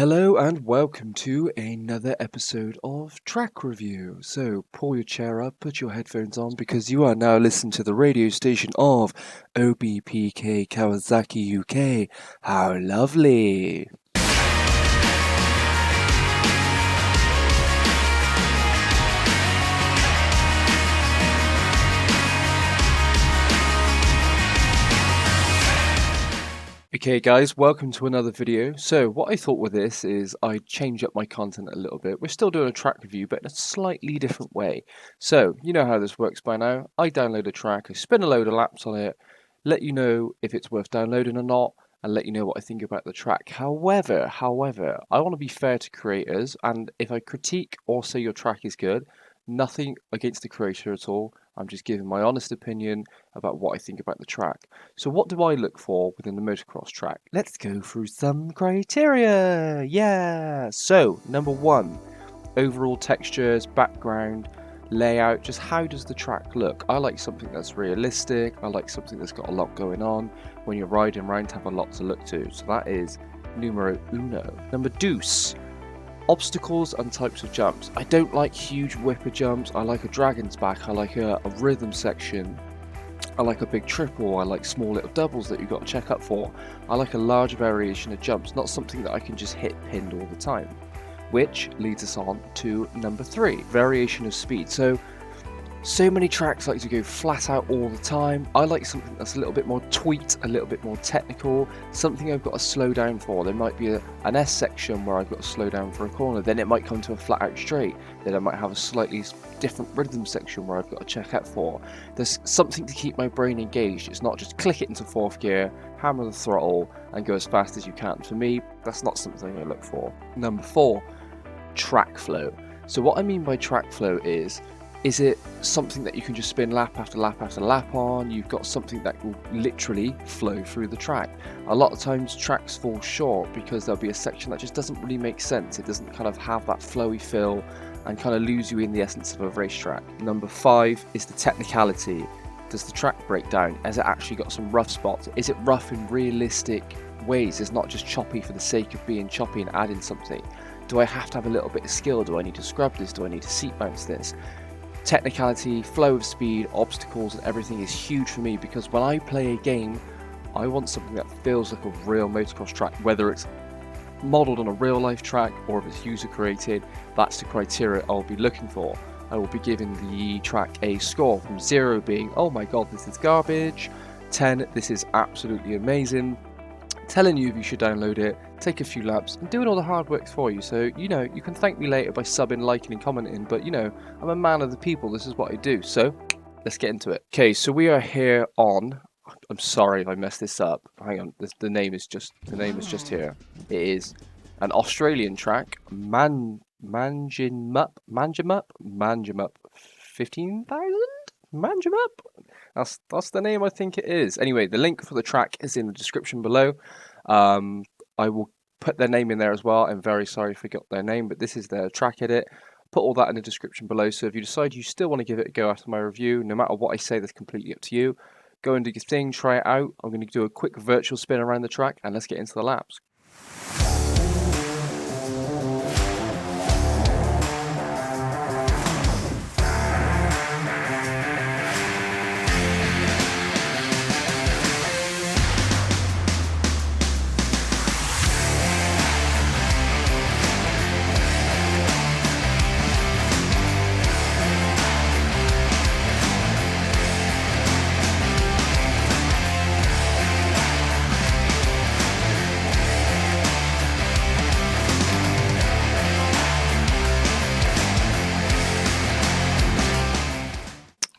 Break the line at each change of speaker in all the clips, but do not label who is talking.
Hello and welcome to another episode of Track Review. So pull your chair up, put your headphones on because you are now listening to the radio station of OBPK Kawasaki UK. How lovely! Okay guys, welcome to another video. So what I thought with this is I'd change up my content a little bit. We're still doing a track review, but in a slightly different way. So, you know how this works by now. I download a track, I spin a load of laps on it, let you know if it's worth downloading or not, and let you know what I think about the track. However, I want to be fair to creators, and if I critique or say your track is good, nothing against the creator at all. I'm just giving my honest opinion about what I think about the track. So what do I look for within the motocross track? Let's go through some criteria. Yeah. So, number one, overall textures, background, layout, just how does the track look? I like something that's realistic. I like something that's got a lot going on. When you're riding around, have a lot to look to. So that is numero uno. Number dos. Obstacles and types of jumps. I don't like huge whipper jumps. I like a dragon's back. I like a rhythm section. I like a big triple. I like small little doubles that you've got to check up for. I like a large variation of jumps, not something that I can just hit pinned all the time. Which leads us on to number three, variation of speed. So many tracks like to go flat out all the time. I like something that's a little bit more tweaked, a little bit more technical, something I've got to slow down for. There might be an S section where I've got to slow down for a corner, then it might come to a flat out straight, then I might have a slightly different rhythm section where I've got to check out for. There's something to keep my brain engaged. It's not just click it into fourth gear, hammer the throttle and go as fast as you can. For me, that's not something I look for. Number four, track flow. So what I mean by track flow is it something that you can just spin lap after lap after lap on? You've got something that will literally flow through the track. A lot of times tracks fall short because there'll be a section that just doesn't really make sense. It doesn't kind of have that flowy feel and kind of lose you in the essence of a racetrack. Number five is the technicality. Does the track break down? Has it actually got some rough spots? Is it rough in realistic ways? It's not just choppy for the sake of being choppy and adding something. Do I have to have a little bit of skill? Do I need to scrub this? Do I need to seat bounce this? Technicality, flow of speed, obstacles and everything is huge for me because when I play a game, I want something that feels like a real motocross track, whether it's modelled on a real life track or if it's user created. That's the criteria I'll be looking for. I will be giving the track a score from 0 being, oh my god, this is garbage, 10, this is absolutely amazing, telling you if you should download it, take a few laps, and doing all the hard work for you. So, you know, you can thank me later by subbing, liking, and commenting, but, you know, I'm a man of the people. This is what I do. So, let's get into it. Okay, so we are here on... I'm sorry if I messed this up. Hang on, the name is just here. It is an Australian track, Manjimup, 15,000? Manjimup? That's the name I think it is. Anyway, the link for the track is in the description below. I will put their name in there as well. I'm very sorry if I got their name, but this is their track edit. Put all that in the description below. So if you decide you still want to give it a go after my review, no matter what I say, that's completely up to you. Go and do your thing, try it out. I'm going to do a quick virtual spin around the track and let's get into the laps.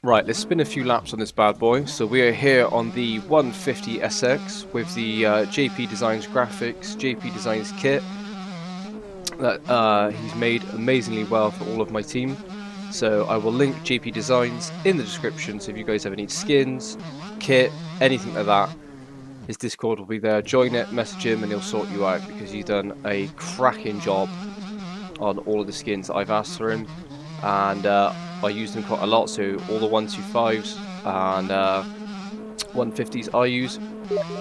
Right, let's spin a few laps on this bad boy. So we are here on the 150 SX with the JP Designs graphics, JP Designs kit that he's made amazingly well for all of my team. So I will link JP Designs in the description, so if you guys ever need skins, kit, anything like that, his Discord will be there. Join it, message him and he'll sort you out because he's done a cracking job on all of the skins that I've asked for him. And I use them quite a lot, so all the 125s and 150s I use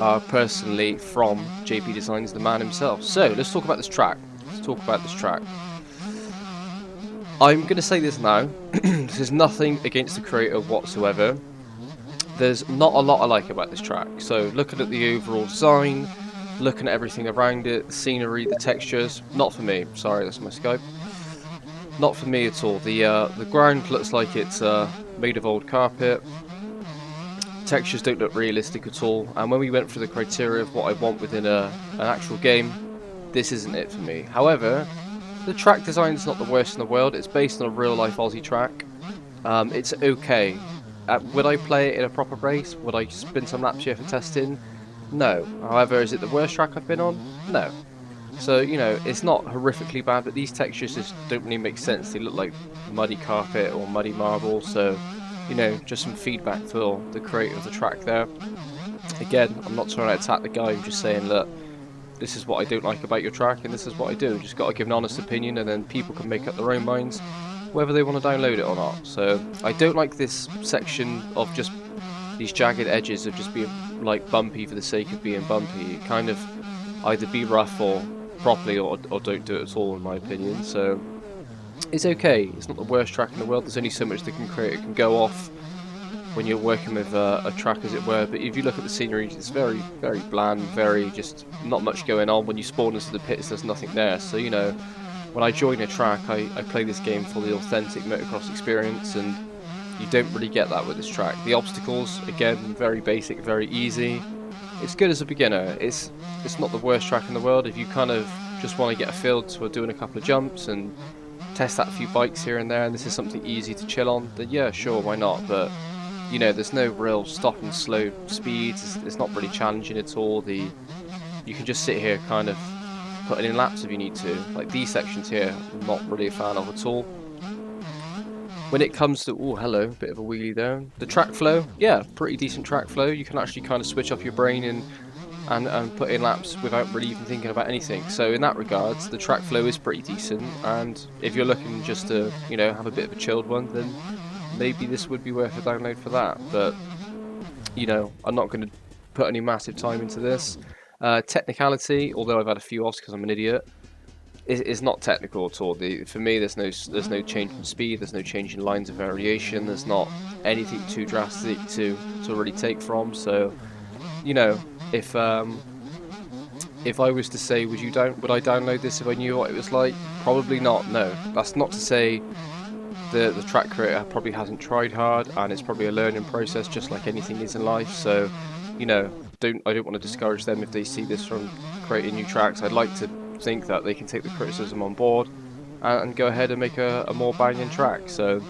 are personally from JP Designs, the man himself. So let's talk about this track. to talk about this track. I'm going to say this now. This is nothing against the creator whatsoever. There's not a lot I like about this track. So looking at the overall design, looking at everything around it, the scenery, the textures, not for me. Sorry, that's my Skype. Not for me at all. The ground looks like it's made of old carpet. Textures don't look realistic at all. And when we went through the criteria of what I want within an actual game, this isn't it for me. However, the track design is not the worst in the world. It's based on a real-life Aussie track. It's okay. Would I play it in a proper race? Would I spin some laps here for testing? No. However, is it the worst track I've been on? No. So, you know, it's not horrifically bad, but these textures just don't really make sense. They look like muddy carpet or muddy marble, so, you know, just some feedback for the creator of the track there. Again, I'm not trying to attack the guy, I'm just saying, look, this is what I don't like about your track, and this is what I do. Just got to give an honest opinion, and then people can make up their own minds whether they want to download it or not. So, I don't like this section of just these jagged edges of just being, like, bumpy for the sake of being bumpy. It kind of either be rough or properly or don't do it at all, in my opinion. So it's okay. It's not the worst track in the world. There's only so much the creator can go off when you're working with a track, as it were. But if you look at the scenery, it's very, very bland, very just not much going on. When you spawn into the pits, there's nothing there. So, you know, when I join a track, I play this game for the authentic motocross experience, and you don't really get that with this track. The obstacles, again, very basic, very easy. It's good as a beginner. It's not the worst track in the world. If you kind of just want to get a feel for doing a couple of jumps and test out a few bikes here and there, and this is something easy to chill on, then yeah, sure, why not? But, you know, there's no real stop and slow speeds. It's not really challenging at all. You can just sit here kind of putting in laps if you need to. Like these sections here, I'm not really a fan of at all. When it comes to, oh hello, bit of a wheelie there. The track flow, yeah, pretty decent track flow. You can actually kind of switch off your brain and put in laps without really even thinking about anything. So in that regards, the track flow is pretty decent. And if you're looking just to, you know, have a bit of a chilled one, then maybe this would be worth a download for that. But, you know, I'm not going to put any massive time into this. Technicality, although I've had a few offs because I'm an idiot, is not technical at all. For me, there's no change in speed, there's no change in lines of variation, there's not anything too drastic to really take from. So, you know, if I was to say, would I download this if I knew what it was like? Probably not. No, that's not to say the track creator probably hasn't tried hard, and it's probably a learning process, just like anything is in life. So, you know, I don't want to discourage them if they see this from creating new tracks. I'd like to think that they can take the criticism on board and go ahead and make a more banging track. So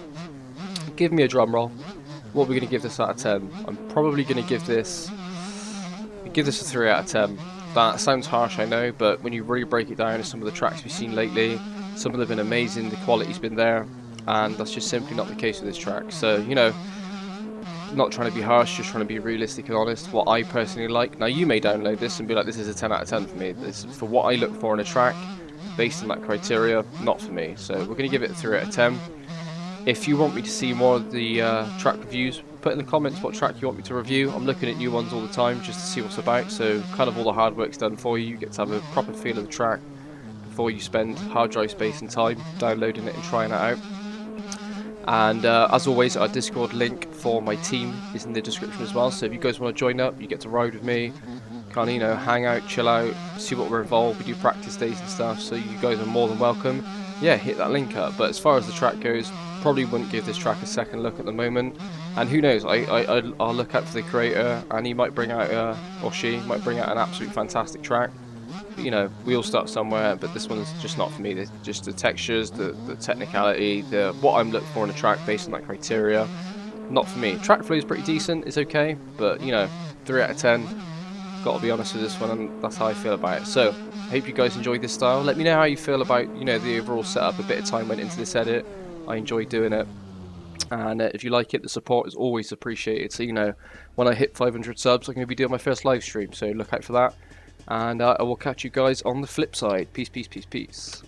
give me a drum roll. What are we going to give this out of 10? I'm probably going to give this a 3 out of 10. That sounds harsh, I know, but when you really break it down to some of the tracks we've seen lately, some of them have been amazing, the quality's been there, and that's just simply not the case with this track. So, you know, not trying to be harsh, just trying to be realistic and honest. What I personally like. Now, you may download this and be like, this is a 10 out of 10 for me. This is for what I look for in a track, based on that criteria, not for me. So we're going to give it a 3 out of 10. If you want me to see more of the track reviews, put in the comments what track you want me to review. I'm looking at new ones all the time just to see what's about. So kind of all the hard work's done for you. You get to have a proper feel of the track before you spend hard drive space and time downloading it and trying it out. And as always, our Discord link for my team is in the description as well. So if you guys want to join up, you get to ride with me, kind of, you know, hang out, chill out, see what we're involved. We do practice days and stuff, so you guys are more than welcome. Yeah, hit that link up. But as far as the track goes, probably wouldn't give this track a second look at the moment. And who knows, I'll look out for the creator, and he might bring out, or she might bring out an absolute fantastic track. But, you know, we all start somewhere, but this one's just not for me. There's just the textures, the technicality, what I'm looking for in a track based on that criteria, not for me. Track flow is pretty decent, it's okay, but, you know, 3 out of 10. Got to be honest with this one, and that's how I feel about it. So, hope you guys enjoyed this style. Let me know how you feel about, you know, the overall setup. A bit of time went into this edit. I enjoyed doing it. And if you like it, the support is always appreciated. So, you know, when I hit 500 subs, I'm going to be doing my first live stream. So, look out for that. And I will catch you guys on the flip side. Peace, peace, peace, peace.